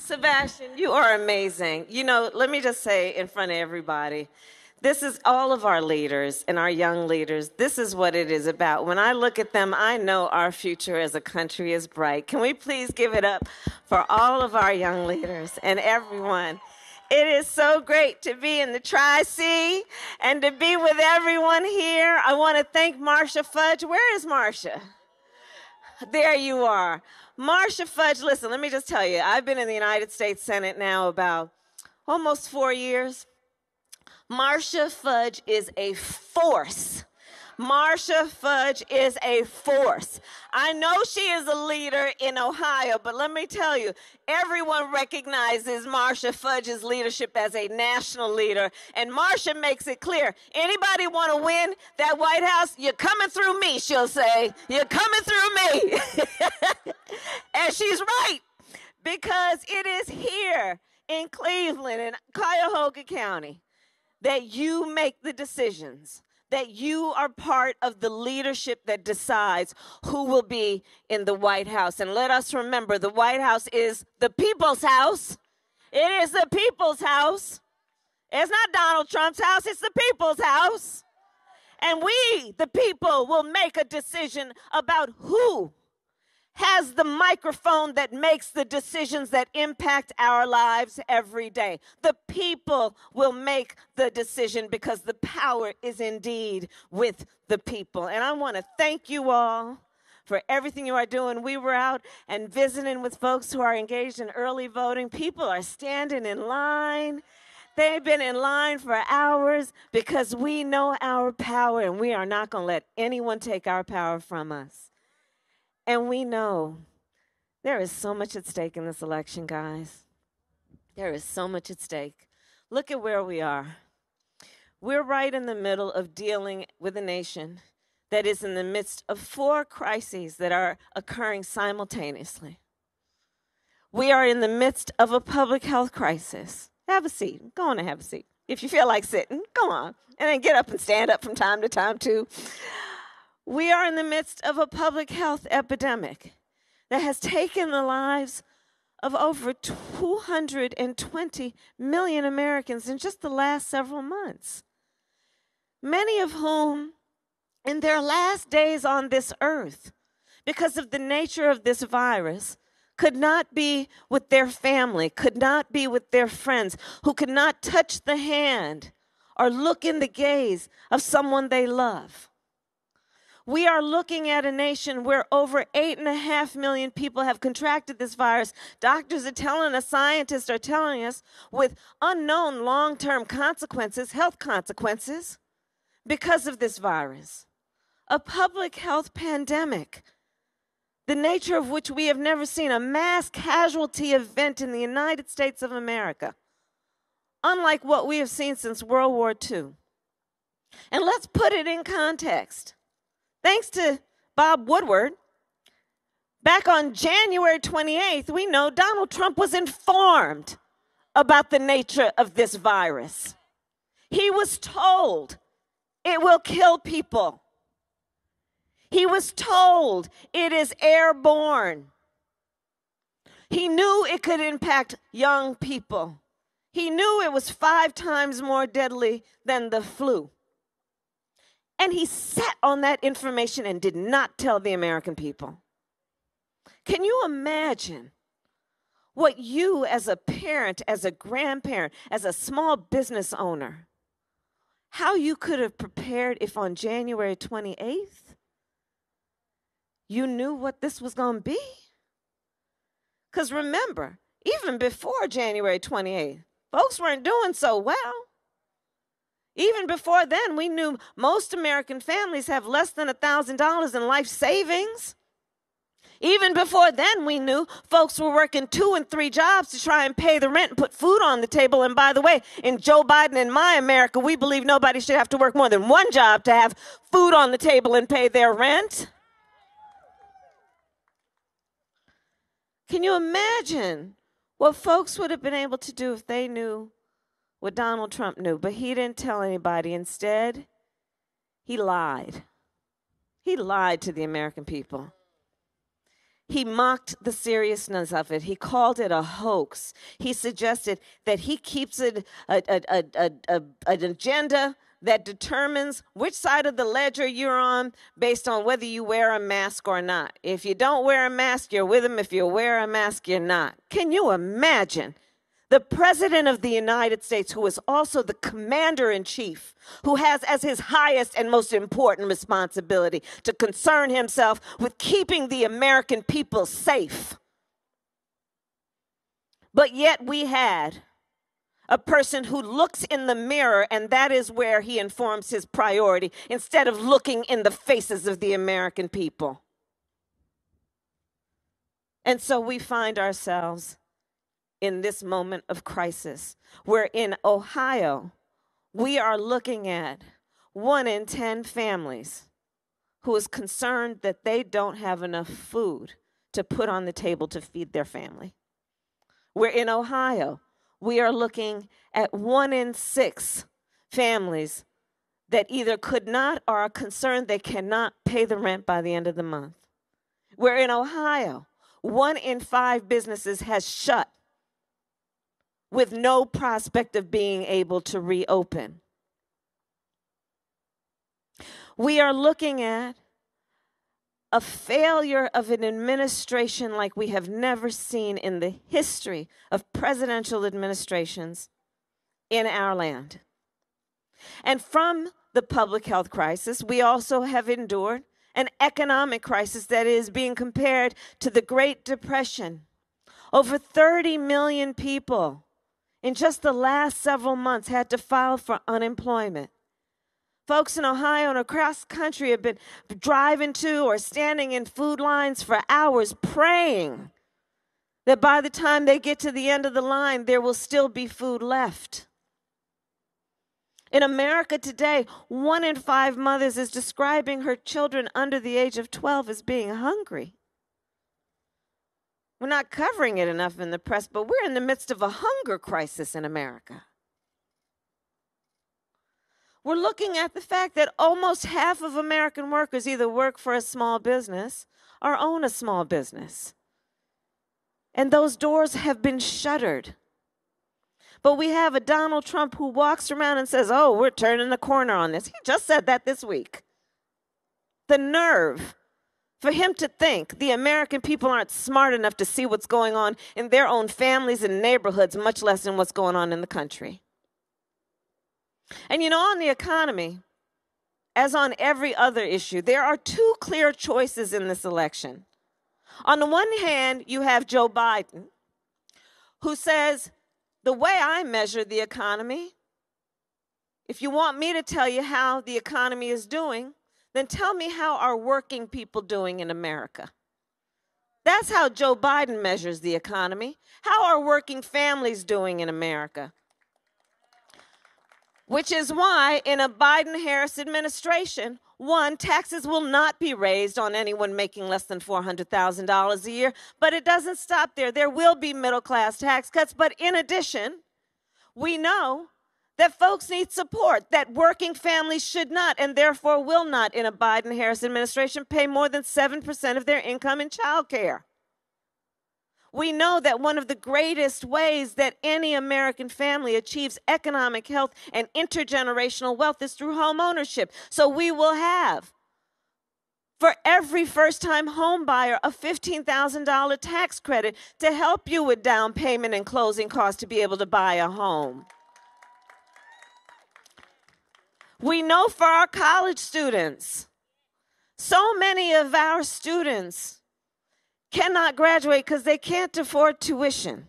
Sebastian, you are amazing. You know, let me just say in front of everybody, this is all of our leaders and our young leaders. This is what it is about. When I look at them, I know our future as a country is bright. Can we please give it up for all of our young leaders and everyone? It is so great to be in the Tri-C and to be with everyone here. I want to thank Marsha Fudge. Where is Marsha? There you are. Marsha Fudge, listen, let me just tell you, I've been in the United States Senate now about almost 4 years. Marsha Fudge is a force. Marsha Fudge is a force. I know she is a leader in Ohio, but let me tell you, everyone recognizes Marsha Fudge's leadership as a national leader, and Marsha makes it clear, anybody want to win that White House? You're coming through me, she'll say. You're coming through me. And she's right, because it is here in Cleveland and Cuyahoga County that you make the decisions, that you are part of the leadership that decides who will be in the White House. And let us remember, the White House is the people's house. It is the people's house. It's not Donald Trump's house, it's the people's house. And we, the people, will make a decision about who has the microphone that makes the decisions that impact our lives every day. The people will make the decision because the power is indeed with the people. And I want to thank you all for everything you are doing. We were out and visiting with folks who are engaged in early voting. People are standing in line. They've been in line for hours because we know our power and we are not going to let anyone take our power from us. And we know there is so much at stake in this election, guys. There is so much at stake. Look at where we are. We're right in the middle of dealing with a nation that is in the midst of 4 crises that are occurring simultaneously. We are in the midst of a public health crisis. Have a seat. Go on and have a seat. If you feel like sitting, go on. And then get up and stand up from time to time, too. We are in the midst of a public health epidemic that has taken the lives of over 220 million Americans in just the last several months, many of whom in their last days on this earth, because of the nature of this virus, could not be with their family, could not be with their friends, who could not touch the hand or look in the gaze of someone they love. We are looking at a nation where over 8.5 million people have contracted this virus. Doctors are telling us, scientists are telling us, with unknown long-term consequences, health consequences, because of this virus. A public health pandemic, the nature of which we have never seen, a mass casualty event in the United States of America, unlike what we have seen since World War II. And let's put it in context. Thanks to Bob Woodward, back on January 28th, we know Donald Trump was informed about the nature of this virus. He was told it will kill people. He was told it is airborne. He knew it could impact young people. He knew it was 5 times more deadly than the flu. And he sat on that information and did not tell the American people. Can you imagine what you as a parent, as a grandparent, as a small business owner, how you could have prepared if on January 28th, you knew what this was going to be? Because remember, even before January 28th, folks weren't doing so well. Even before then, we knew most American families have less than $1,000 in life savings. Even before then, we knew folks were working 2 and 3 jobs to try and pay the rent and put food on the table. And by the way, in Joe Biden and my America, we believe nobody should have to work more than 1 job to have food on the table and pay their rent. Can you imagine what folks would have been able to do if they knew what Donald Trump knew? But he didn't tell anybody. Instead, he lied. He lied to the American people. He mocked the seriousness of it. He called it a hoax. He suggested that he keeps it an agenda that determines which side of the ledger you're on based on whether you wear a mask or not. If you don't wear a mask, you're with him. If you wear a mask, you're not. Can you imagine? The President of the United States, who is also the Commander-in-Chief, who has as his highest and most important responsibility to concern himself with keeping the American people safe. But yet we had a person who looks in the mirror, and that is where he informs his priority, instead of looking in the faces of the American people. And so we find ourselves in this moment of crisis, where in Ohio, we are looking at 1 in 10 families who is concerned that they don't have enough food to put on the table to feed their family. Where in Ohio, we are looking at 1 in 6 families that either could not or are concerned they cannot pay the rent by the end of the month. Where in Ohio, 1 in 5 businesses has shut with no prospect of being able to reopen. We are looking at a failure of an administration like we have never seen in the history of presidential administrations in our land. And from the public health crisis, we also have endured an economic crisis that is being compared to the Great Depression. Over 30 million people in just the last several months had to file for unemployment. Folks in Ohio and across the country have been driving to or standing in food lines for hours praying that by the time they get to the end of the line, there will still be food left. In America today, 1 in 5 mothers is describing her children under the age of 12 as being hungry. We're not covering it enough in the press, but we're in the midst of a hunger crisis in America. We're looking at the fact that almost half of American workers either work for a small business or own a small business. And those doors have been shuttered. But we have a Donald Trump who walks around and says, oh, we're turning the corner on this. He just said that this week. The nerve for him to think the American people aren't smart enough to see what's going on in their own families and neighborhoods, much less in what's going on in the country. And you know, on the economy, as on every other issue, there are 2 clear choices in this election. On the one hand, you have Joe Biden, who says, the way I measure the economy, if you want me to tell you how the economy is doing, then tell me how are working people doing in America. That's how Joe Biden measures the economy. How are working families doing in America? Which is why in a Biden-Harris administration, 1, taxes will not be raised on anyone making less than $400,000 a year, but it doesn't stop there. There will be middle-class tax cuts, but in addition, we know that folks need support, that working families should not and therefore will not in a Biden-Harris administration pay more than 7% of their income in child care. We know that one of the greatest ways that any American family achieves economic health and intergenerational wealth is through home ownership. So we will have, for every first-time home buyer, a $15,000 tax credit to help you with down payment and closing costs to be able to buy a home. We know for our college students, so many of our students cannot graduate because they can't afford tuition,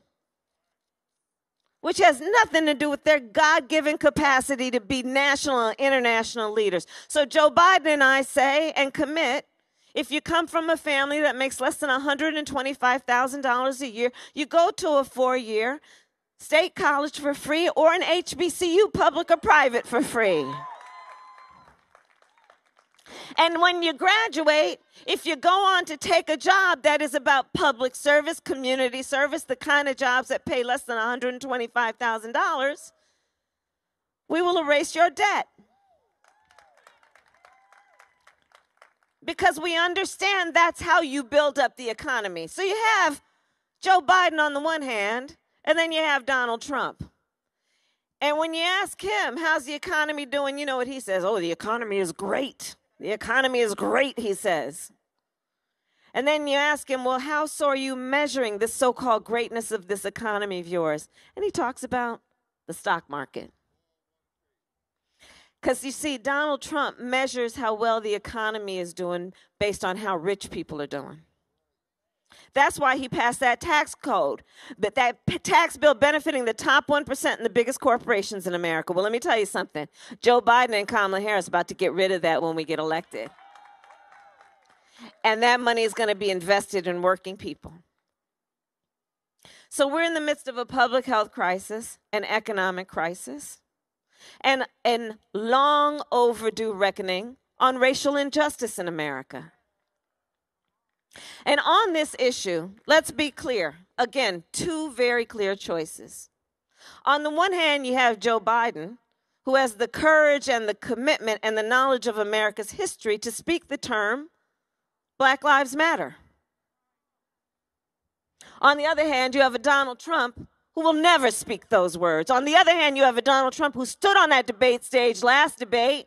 which has nothing to do with their God-given capacity to be national and international leaders. So Joe Biden and I say and commit, if you come from a family that makes less than $125,000 a year, you go to a 4-year state college for free or an HBCU, public or private, for free. And when you graduate, if you go on to take a job that is about public service, community service, the kind of jobs that pay less than $125,000, we will erase your debt. because we understand that's how you build up the economy. So you have Joe Biden on the one hand, and then you have Donald Trump. And when you ask him, how's the economy doing, you know what he says? Oh, the economy is great. The economy is great, he says. And then you ask him, well, how so are you measuring this so-called greatness of this economy of yours? And he talks about the stock market. Because you see, Donald Trump measures how well the economy is doing based on how rich people are doing. That's why he passed that tax code, but that tax bill benefiting the top 1% and the biggest corporations in America. Well, let me tell you something. Joe Biden and Kamala Harris are about to get rid of that when we get elected. And that money is going to be invested in working people. So we're in the midst of a public health crisis, an economic crisis, and long overdue reckoning on racial injustice in America. And on this issue, let's be clear. Again, two very clear choices. On the one hand, you have Joe Biden, who has the courage and the commitment and the knowledge of America's history to speak the term Black Lives Matter. On the other hand, you have a Donald Trump who will never speak those words. On the other hand, you have a Donald Trump who stood on that debate stage last debate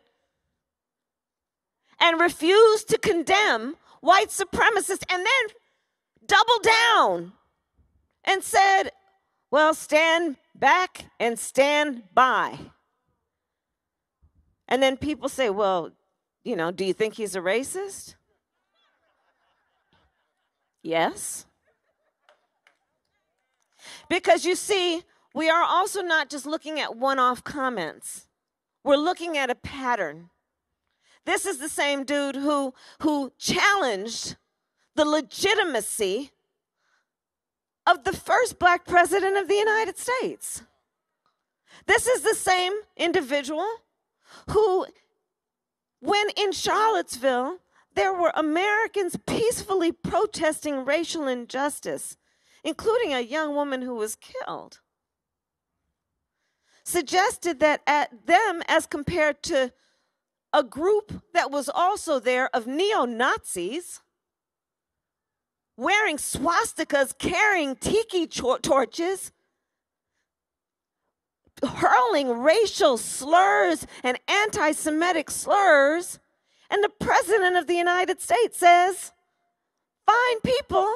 and refused to condemn white supremacists and then doubled down and said, well, stand back and stand by. And then people say, well, you know, do you think he's a racist? Yes. Because you see, we are also not just looking at one-off comments. We're looking at a pattern. This is the same dude who challenged the legitimacy of the first black president of the United States. This is the same individual who, when in Charlottesville, there were Americans peacefully protesting racial injustice, including a young woman who was killed, suggested that at them, as compared to a group that was also there of neo-Nazis, wearing swastikas, carrying tiki torches, hurling racial slurs and anti-Semitic slurs, and the President of the United States says, fine people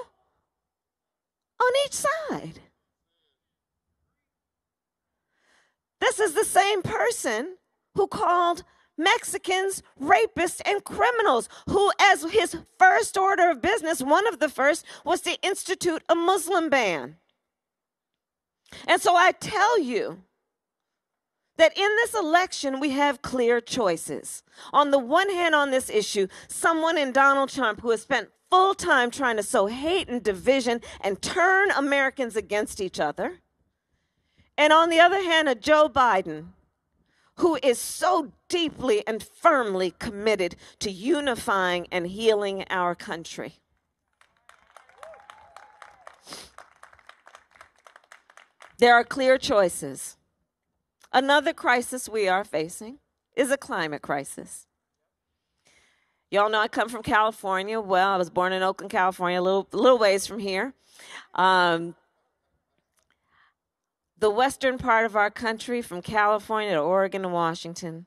on each side. This is the same person who called Mexicans rapists and criminals, who, as his first order of business, one of the first, was to institute a Muslim ban. And so I tell you that in this election, we have clear choices. On the one hand, on this issue, someone in Donald Trump who has spent full time trying to sow hate and division and turn Americans against each other. And on the other hand, a Joe Biden who is so deeply and firmly committed to unifying and healing our country. There are clear choices. Another crisis we are facing is a climate crisis. Y'all know I come from California. Well, I was born in Oakland, California, a little ways from here. The western part of our country, from California to Oregon to Washington,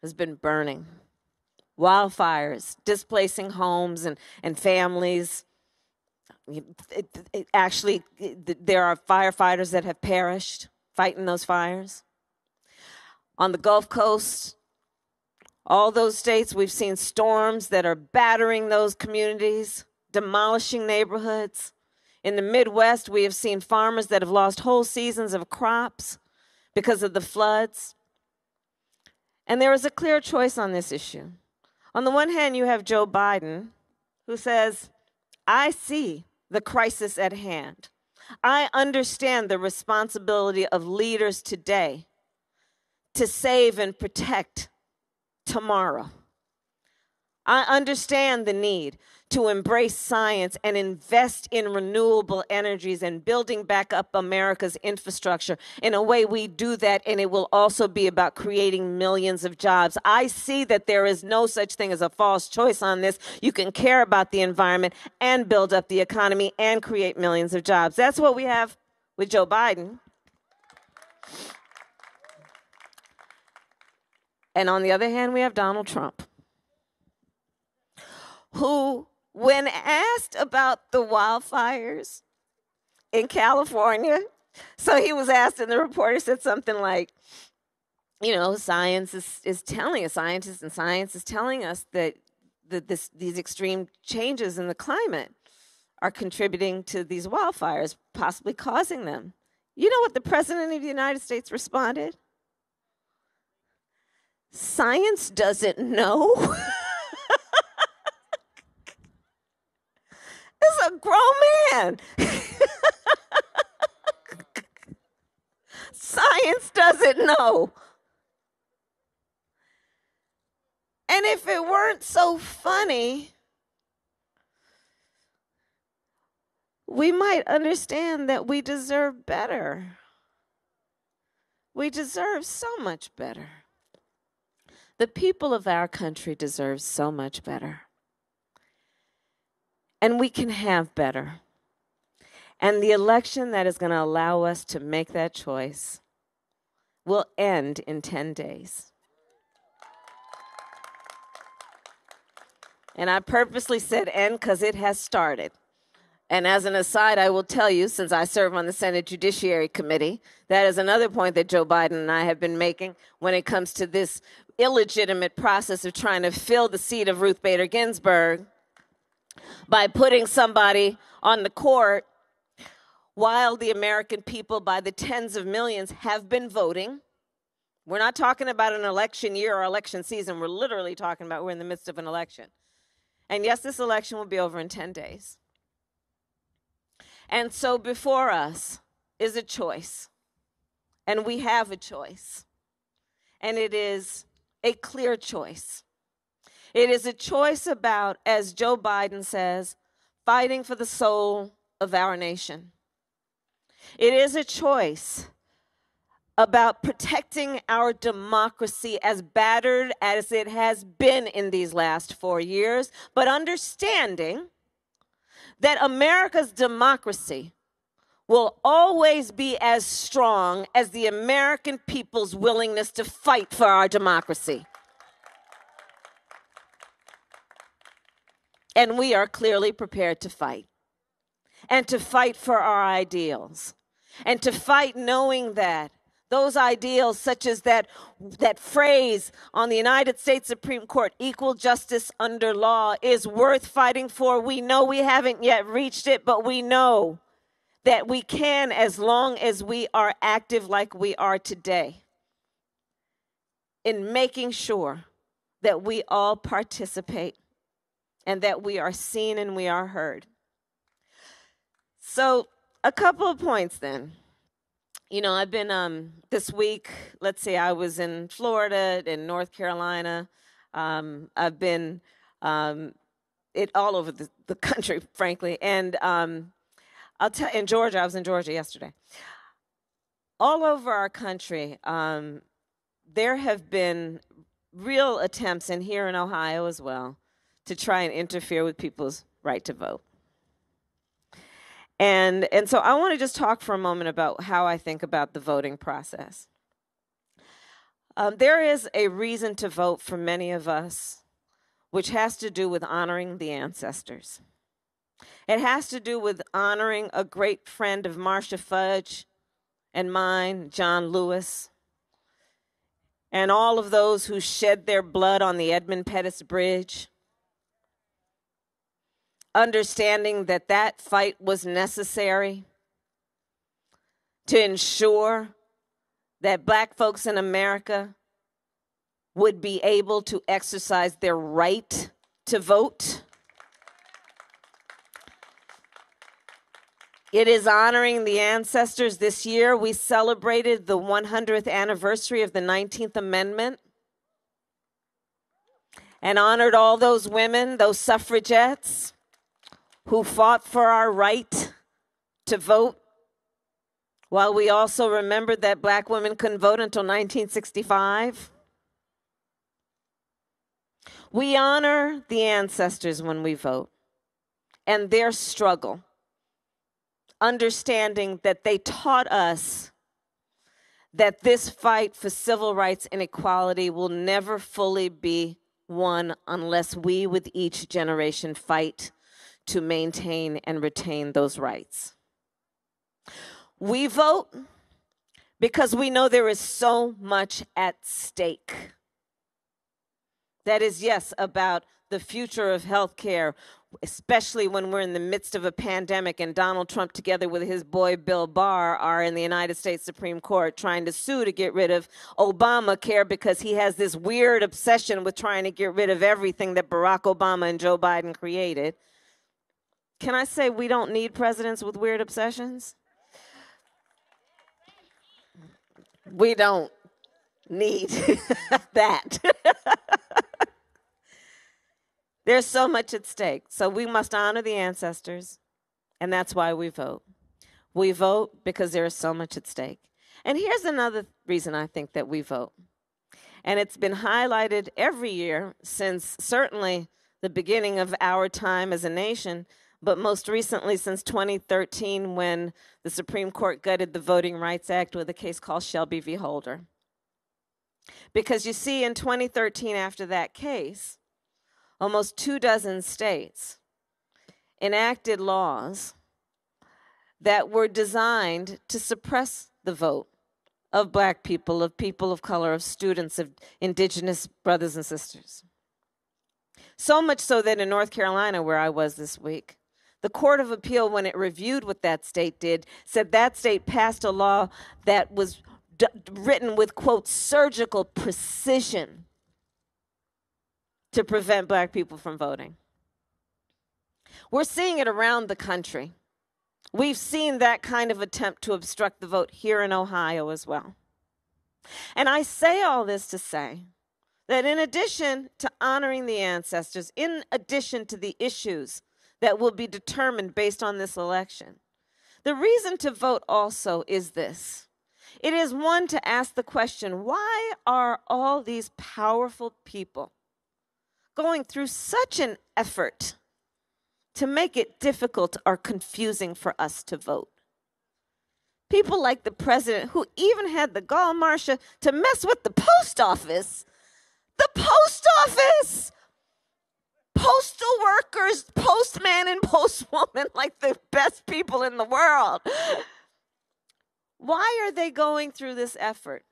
has been burning. Wildfires, displacing homes and families. Actually, there are firefighters that have perished fighting those fires. On the Gulf Coast, all those states, we've seen storms that are battering those communities, demolishing neighborhoods. In the Midwest, we have seen farmers that have lost whole seasons of crops because of the floods. And there is a clear choice on this issue. On the one hand, you have Joe Biden, who says, I see the crisis at hand. I understand the responsibility of leaders today to save and protect tomorrow. I understand the need to embrace science and invest in renewable energies and building back up America's infrastructure. In a way, we do that, and it will also be about creating millions of jobs. I see that there is no such thing as a false choice on this. You can care about the environment and build up the economy and create millions of jobs. That's what we have with Joe Biden. And on the other hand, we have Donald Trump, who, when asked about the wildfires in California, so he was asked, and the reporter said something like, you know, science is telling us, scientists and science is telling us that these extreme changes in the climate are contributing to these wildfires, possibly causing them. You know what the President of the United States responded? Science doesn't know. It's a grown man. Science doesn't know. And if it weren't so funny, we might understand that we deserve better. We deserve so much better. The people of our country deserve so much better. And we can have better. And the election that is going to allow us to make that choice will end in 10 days. And I purposely said end because it has started. And as an aside, I will tell you, since I serve on the Senate Judiciary Committee, that is another point that Joe Biden and I have been making when it comes to this illegitimate process of trying to fill the seat of Ruth Bader Ginsburg by putting somebody on the court while the American people, by the tens of millions, have been voting. We're not talking about an election year or election season. We're literally talking about we're in the midst of an election. And yes, this election will be over in 10 days. And so before us is a choice. And we have a choice. And it is a clear choice. It is a choice about, as Joe Biden says, fighting for the soul of our nation. It is a choice about protecting our democracy, as battered as it has been in these last 4 years, but understanding that America's democracy will always be as strong as the American people's willingness to fight for our democracy. And we are clearly prepared to fight, and to fight for our ideals, and to fight knowing that those ideals, such as that phrase on the United States Supreme Court, equal justice under law, is worth fighting for. We know we haven't yet reached it, but we know that we can, as long as we are active like we are today, in making sure that we all participate and that we are seen and we are heard. So a couple of points then. You know, I've been this week, let's see, I was in Florida, in North Carolina. I've been all over the country, frankly. And I'll tell in Georgia, I was in Georgia yesterday. All over our country, there have been real attempts, and here in Ohio as well, to try and interfere with people's right to vote. And so I want to just talk for a moment about how I think about the voting process. There is a reason to vote for many of us, which has to do with honoring the ancestors. It has to do with honoring a great friend of Marcia Fudge and mine, John Lewis, and all of those who shed their blood on the Edmund Pettus Bridge, understanding that that fight was necessary to ensure that Black folks in America would be able to exercise their right to vote. It is honoring the ancestors. This year, we celebrated the 100th anniversary of the 19th Amendment. and honored all those women, those suffragettes who fought for our right to vote, while we also remembered that black women couldn't vote until 1965. We honor the ancestors when we vote and their struggle, understanding that they taught us that this fight for civil rights and equality will never fully be won unless we, with each generation, fight to maintain and retain those rights. We vote because we know there is so much at stake. That is, yes, about the future of healthcare, especially when we're in the midst of a pandemic and Donald Trump, together with his boy Bill Barr, are in the United States Supreme Court trying to sue to get rid of Obamacare because he has this weird obsession with trying to get rid of everything that Barack Obama and Joe Biden created. Can I say we don't need presidents with weird obsessions? We don't need that. There's so much at stake. So we must honor the ancestors, and that's why we vote. We vote because there is so much at stake. And here's another reason I think that we vote. And it's been highlighted every year since certainly the beginning of our time as a nation, but most recently since 2013 when the Supreme Court gutted the Voting Rights Act with a case called Shelby v. Holder. Because you see, in 2013, after that case, almost 24 states enacted laws that were designed to suppress the vote of black people, of people of color, of students, of indigenous brothers and sisters. So much so that in North Carolina, where I was this week, the Court of Appeal, when it reviewed what that state did, said that state passed a law that was written with, quote, surgical precision to prevent black people from voting. We're seeing it around the country. We've seen that kind of attempt to obstruct the vote here in Ohio as well. And I say all this to say that in addition to honoring the ancestors, in addition to the issues that will be determined based on this election, the reason to vote also is this. It is one to ask the question, why are all these powerful people going through such an effort to make it difficult or confusing for us to vote? People like the president, who even had the gall, Marcia, to mess with the post office. The post office! Postal workers, postman and postwoman, like the best people in the world. Why are they going through this effort?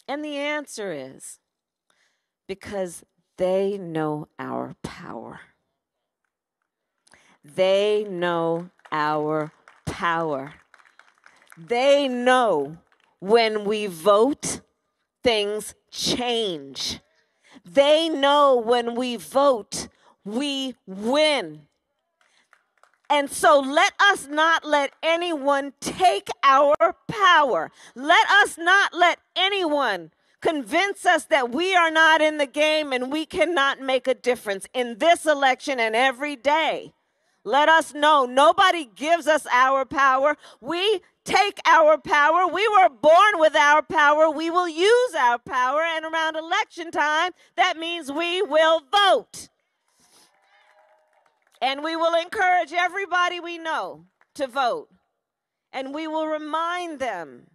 And the answer is because they know our power. They know our power. They know when we vote, things change. They know when we vote, we win. And so let us not let anyone take our power. Let us not let anyone convince us that we are not in the game and we cannot make a difference in this election and every day. Let us know nobody gives us our power. We take our power. We were born with our power. We will use our power. And around election time, that means we will vote. And we will encourage everybody we know to vote. And we will remind them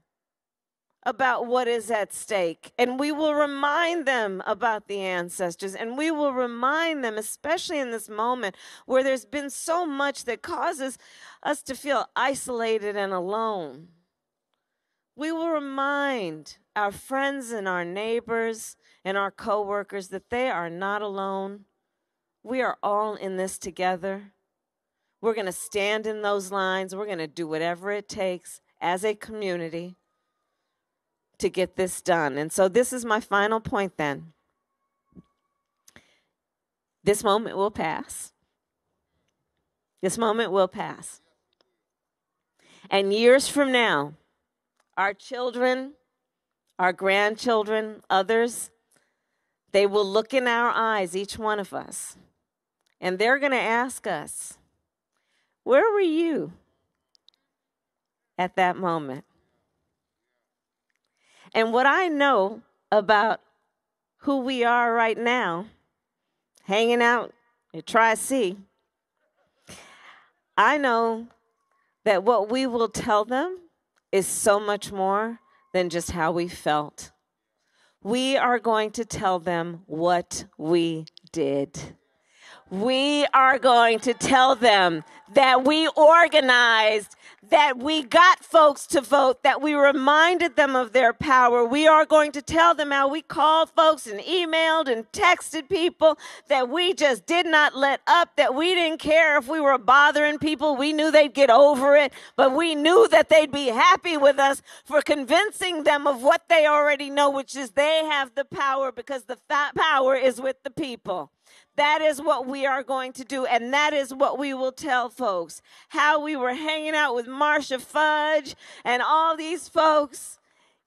about what is at stake. And we will remind them about the ancestors. And we will remind them, especially in this moment where there's been so much that causes us to feel isolated and alone. We will remind our friends and our neighbors and our coworkers that they are not alone. We are all in this together. We're going to stand in those lines. We're going to do whatever it takes as a community to get this done. And so this is my final point then. This moment will pass. This moment will pass. And years from now, our children, our grandchildren, others, They will look in our eyes, each one of us, and they're going to ask us, where were you at that moment? And what I know about who we are right now, hanging out at Tri-C, I know that what we will tell them is so much more than just how we felt. We are going to tell them what we did. We are going to tell them that we organized, that we got folks to vote, that we reminded them of their power. We are going to tell them how we called folks and emailed and texted people, that we just did not let up, that we didn't care if we were bothering people. We knew they'd get over it, but we knew that they'd be happy with us for convincing them of what they already know, which is they have the power, because the power is with the people. That is what we are going to do, and that is what we will tell folks. How we were hanging out with Marsha Fudge and all these folks,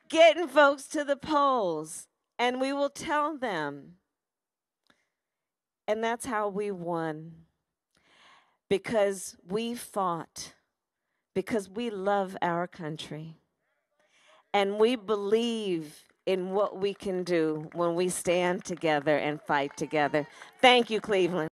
getting folks to the polls, and we will tell them. And that's how we won, because we fought, because we love our country, and we believe in what we can do when we stand together and fight together. Thank you, Cleveland.